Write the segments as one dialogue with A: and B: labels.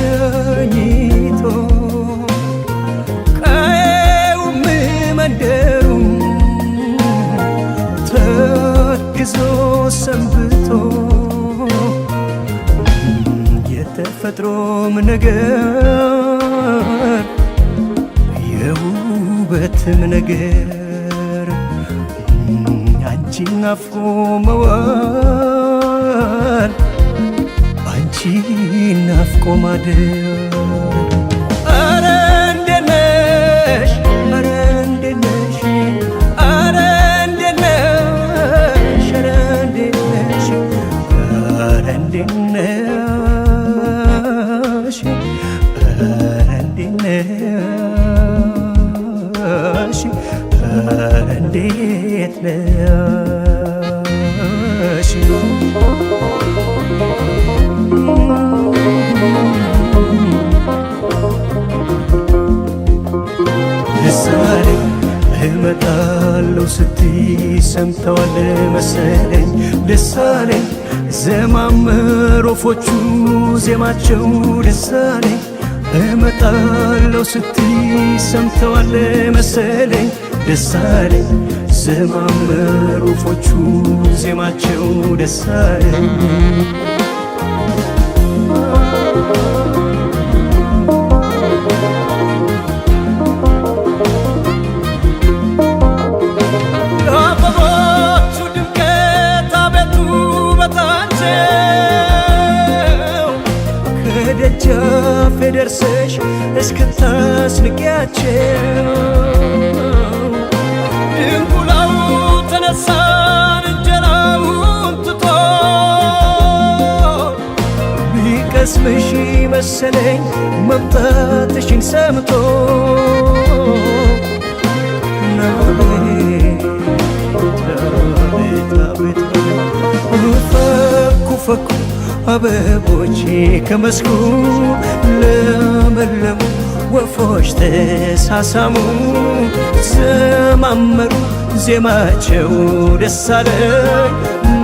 A: ተሸኝቶ ቀየውም መንደሩም ተክዞ ሰንብቶ የተፈጥሮም ነገር የውበትም ነገር አንቺን ናፍቆ መዋል አንቺን ናፍቆ ማደር ኧረ እንዴት ነሽ ኧረ እንዴት ነሽ ኧረ እንዴት ነሽ ኧረ እንዴት ነሽ ኧረ እንዴት ነሽ ኧረ እንዴት ነሽ ኧረ እንዴት ነሽ ልሳኔ እመጣለሁ ስትይ ሰምተዋል መሰለኝ ልሳኔ ዘማመር ወፎቹ ዜማቸው ልሳኔ እመጣለሁ ስትይ ሰምተዋል መሰለኝ ልሳኔ ዘማመር ወፎቹ ዜማቸው ልሳኔ ከደጃፌ ደርሰሽ እስክታስንቂያቸው ድንቁላው ተነሳን እንጀራውን ትቶ ቢቀስምሽ መሰለኝ መምጣትሽን ሰምቶ ፈኩ ፈኩ አበቦቼ ከመስኩ ለመለሙ ወፎች ተሳሳሙ ዘማመሩ ዜማቸው ደስ አለኝ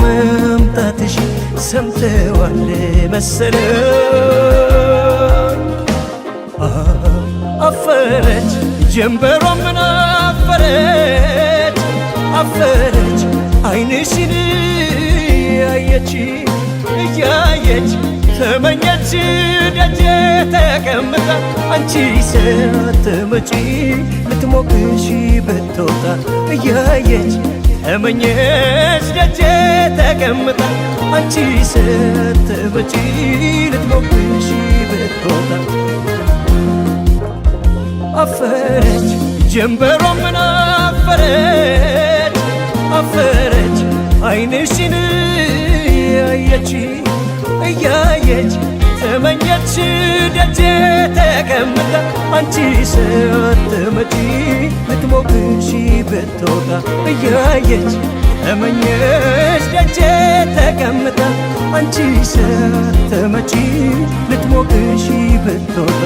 A: መምጣትሽ ሰምተዋል መሰለኝ አፈረች ጀንበሯ ምን አፈረች አፈረች ዓይንሽን ያየች እያየች ተመኘች ደጄ ተቀምጣ አንቺ ሳትመጪ ልትሞቅሽ ብትወጣ እያየች ተመኘች ደጄ ተቀምጣ አንቺ ሳትመጪ ልትሞቅሽ ብትወጣ አፈረች ጀንበሯ ምን አፈረች አፈረች ዓይንሽን ያየች እያየች ተመኘች ደጄ ተቀምጣ አንቺ ሳትመጪ ልትሞቅሽ ብትወጣ እያየች ተመኘች ደጄ ተቀምጣ አንቺ ሳትመጪ ልትሞቅሽ ብትወጣ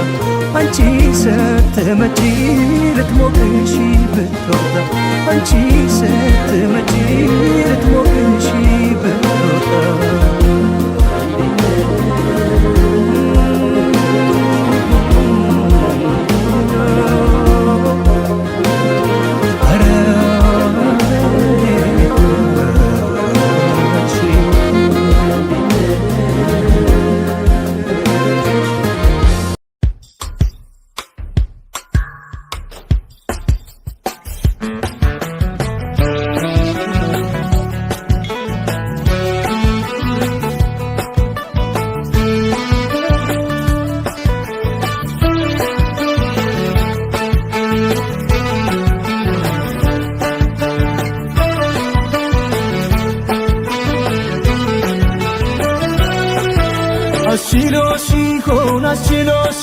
A: አንቺ ሳትመጪ ልትሞቅሽ ብትወጣ አንቺ ሳትመጪ ልትሞቅሽ ብትወጣ ኧረ አስችሎሽ ሆን አስችሎሽ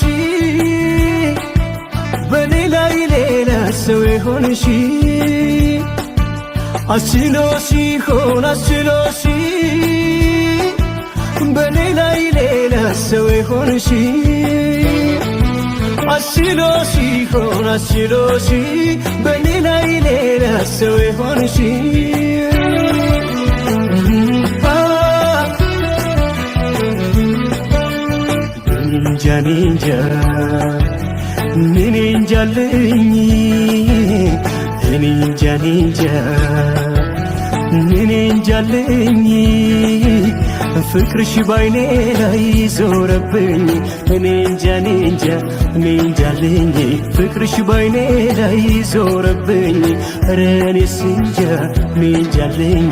A: በኔ ላይ ሌላ ሰው የሆንሽ አስችሎሽ ሆን አስችሎሽ በኔ ላይ ሌላ ሰው የሆንሽ አስችሎሽ ሆን አስችሎሽ በኔ ላይ ሌላ ሰው የሆንሽ እንጃ እንጃ ምን እንጃልኝ እኔ እንጃ እንጃ ምን እንጃልኝ ፍቅርሽ ባይኔ ላይ ዞረብኝ እኔ እንጃ እንጃ ምን እንጃልኝ ፍቅርሽ ባይኔ ላይ ዞረብኝ ኧረ እኔስ እንጃ ምን እንጃልኝ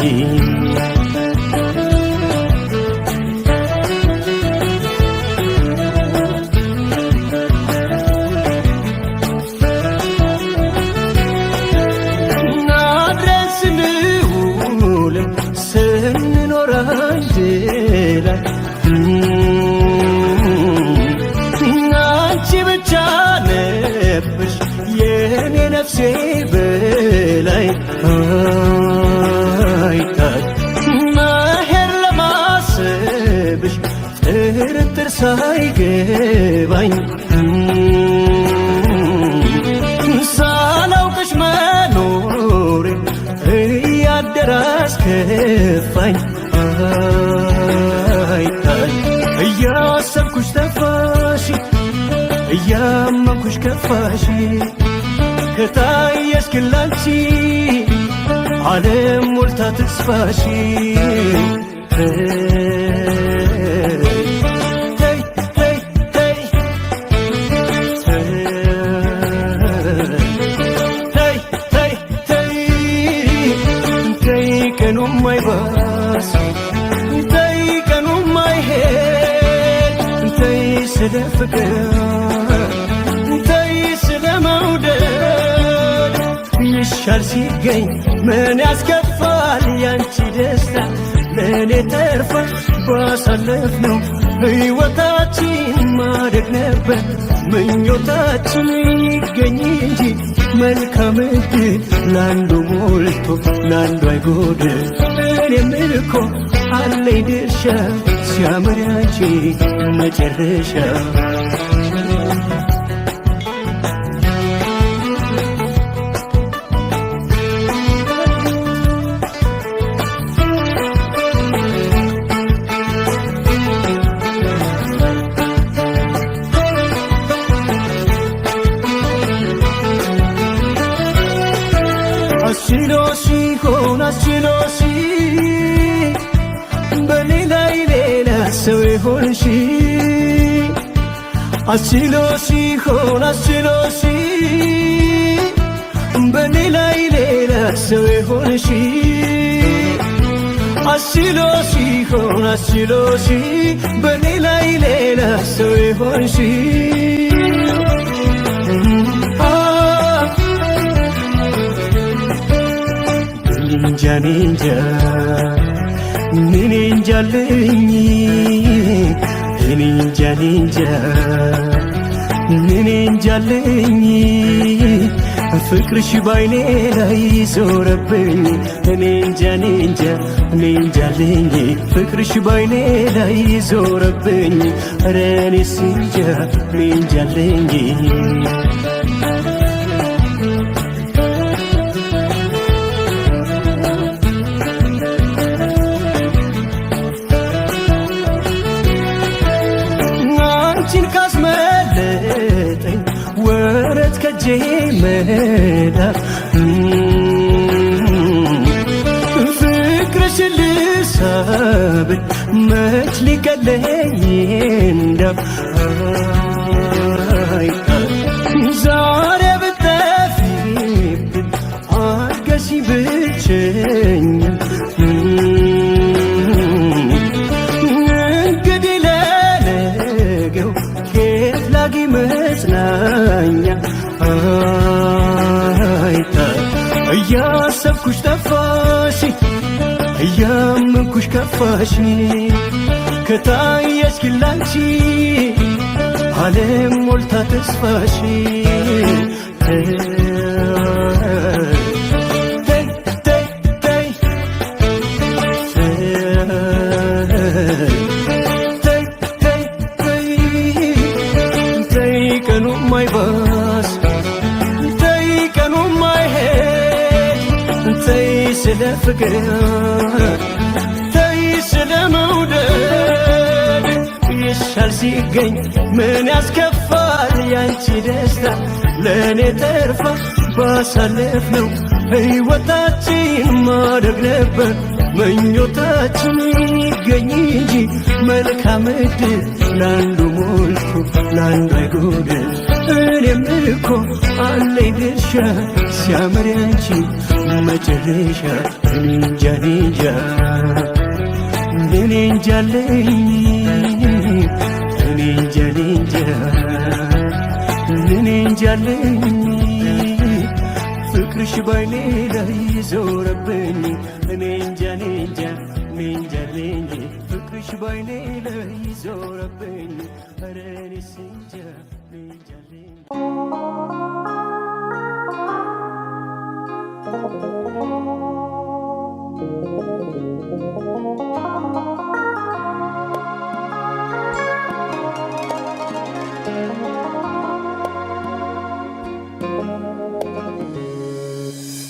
A: አንቺ ብቻ ነበርሽ የኔ ነፍሴ በላይ አይታይ መሄድ ለማሰብሽ ጥርጥር ሳይገባኝ ሳላውቅሽ መኖሬ እያደረ አስከፋኝ እያሰብኩሽ ጠፋሽ እያመንኩሽ ከፋሽ ከታየሽ ግን ላንቺ ዓለም ሞልታ ተስፋሽ ቀኑም አይባስ ስለ ፍቅር ተይ ስለ መውደድ ይሻል ሲገኝ ምን ያስከፋል ያንቺ ደስታ ለኔ ተርፏል ባሳለፍነው ሕይወታችን ማደግ ነበር ምኞታችን ይገኝ እንጂ መልካም ዕድል ላንዱ ሞልቶ ላንዱ አይጎድል እኔም እኮ አለኝ ድርሻ ሲያምር ያንቺ መጨረሻ አስችሎሽ ሆን አስችሎሽ በኔ ላይ ሌላ ሰው የሆንሽ አስችሎሽ ሆን አስችሎሽ በኔ ላይ ሌላ ሰው የሆንሽ አስችሎሽ ሆን አስችሎሽ በኔ ላይ ሌላ ሰው የሆንሽ እንጃ እንጃ ምን እንጃልኝ እኔ እንጃ እንጃ ምን እንጃልኝ ፍቅርሽ ባይኔ ላይ ዞረብኝ እኔ እንጃ እንጃ ምን እንጃልኝ ፍቅርሽ ባይኔ ላይ ዞረብኝ ኧረ እኔስ እንጃ ምን እንጃልኝ አንቺን ካስመለጠኝ ወረት ከጄ መዳፍ ፍቅርሽን ልሳብል መች ሊቀለኝ እንዳፍ ዛሬ ብትጠፊብኝ አትገሺ ብቸኛ መጽናኛ እያሰብኩሽ ጠፋሽ እያመንኩሽ ከፋሽ ከታየሽ ግላንቺ ዓለም ሞልታ ተስፋሽ ቀኑ ማይባስ ቀኑ ማይሄድ ስለ ፍቅር ስለ መውደድ ይሻል ሲገኝ ምን ያስከፋል ያንቺ ደስታ ለእኔ ተርፋ ባሳለፍነው ሕይወታችን ማደግ ነበር ምኞታችን ይገኝ እንጂ መልካም ዕድል ለአንዱ ሞልቶ ለአንዱ አይጎድል እኔም እኮ አለኝ ድርሻ ሲያምር ያንቺ መጨረሻ እንጃ እኔ እንጃለኝ እኔ እንጃለኝ ፍቅርሽ ባይኔ ላይ ዞረብኝ እኔ እንጃለኝ ፍቅርሽ ባይኔ ላይ ዞረብኝ ኧረ እኔስ እንጃ እንጃለኝ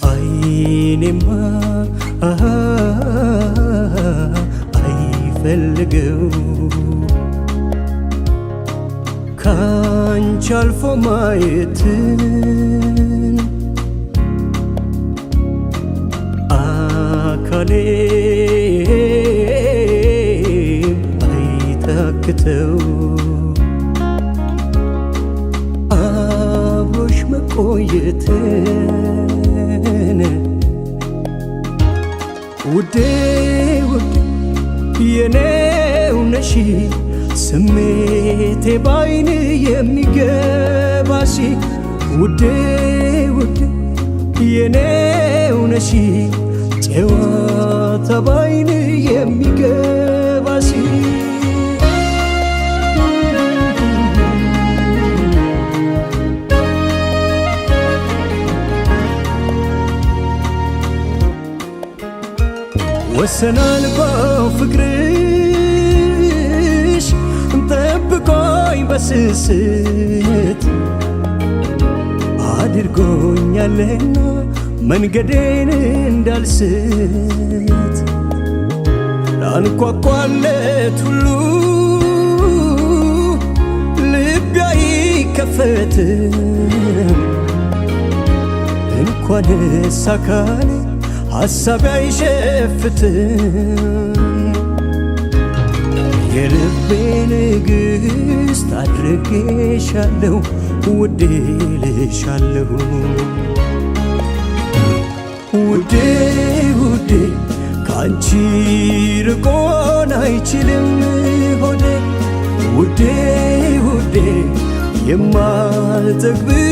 A: አይኔማ አይፈልገው ካንቺ አልፎ ማየትን አካሌም አይታክተው አብሮሽ መቆየትን ውዴ ውዴ የኔው ነሽ ስሜቴ ባይን የሚገባሽ ውዴ ውዴ የኔው ነሽ ጨዋታ ባይን የሚገባሽ ወሰን አልባው ፍቅርሽ ጠብቆኝ በስስት አድርጎኛልና መንገዴን እንዳልስት ላንኳኳለት ሁሉ ልቤ አይከፈትም እንኳንስ አካሌ ሐሳቤ አይሸፍትም የልቤ ንግሥት አድርጌሻለሁ ውዴ ልሻለሁ ውዴ ውዴ ካንቺ ርቆን አይችልም ሆዴ ውዴ ውዴ የማልጠግብሽ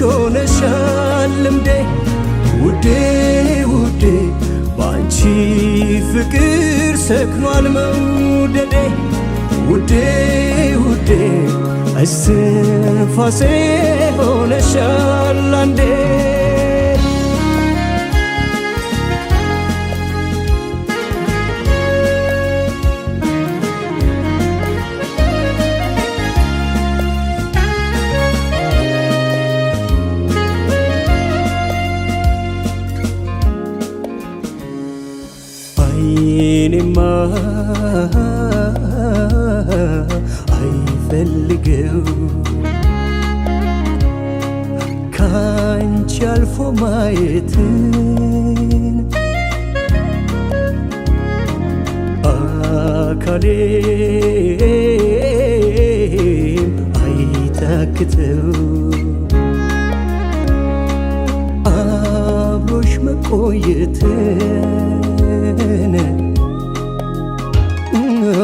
A: ሆነሻል ልምዴ ውዴ ውዴ ባንቺ ፍቅር ሰክኗል መውደዴ ውዴ ውዴ እስትንፋሴ ሆነሻል አንዴ አይኔማ አይፈልገው ካንቺ አልፎ ማየትን አካሌም አይታክተው አብሮሽ መቆየትን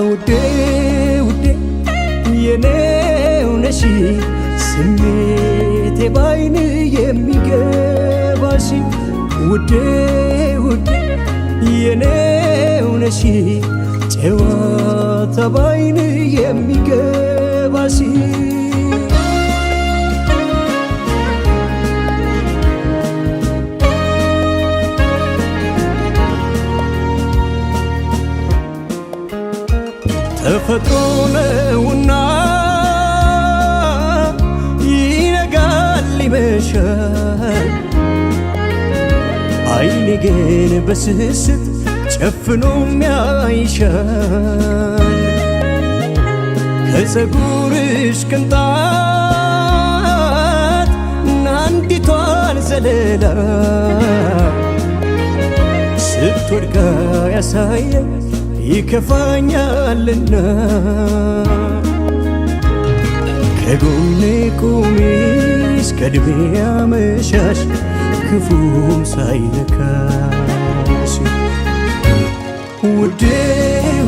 A: ውዴ ውዴ የኔው ነሽ ስሜቴ ባይን የሚገባሽ ውዴ ውዴ የኔው ነሽ ጨዋታ ባይን የሚገባ ተፈጥሮ ነውና ይነጋል ይመሻል አይኔ ግን በስስት ጨፍኖ ያይሻል ከፀጉርሽ ቅንጣት አንዲቷን ዘለላ ስትወድቃ ያሳየኝ ይከፋኛልና ከጎኔ ቁሚ እስከ ዕድሜ አመሻሽ ክፉም ሳይነካሽ ውዴ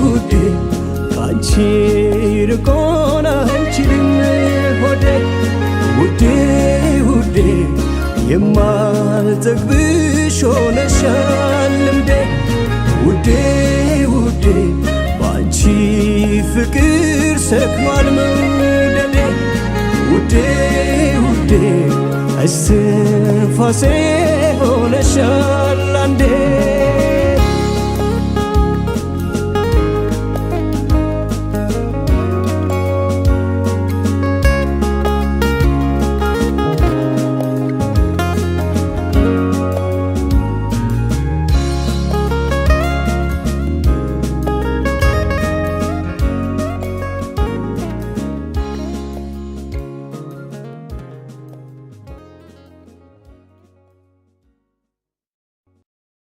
A: ውዴ ካንቺ ርቆን አንችልም ሆዴ ውዴ ውዴ የማልጠግብሽ ሆነሻል ልምዴ ውዴ ውዴ ባንቺ ፍቅር ሰክኗል መውደዴ ውዴ ውዴ እስትንፋሴ ሆነሻል አንዴ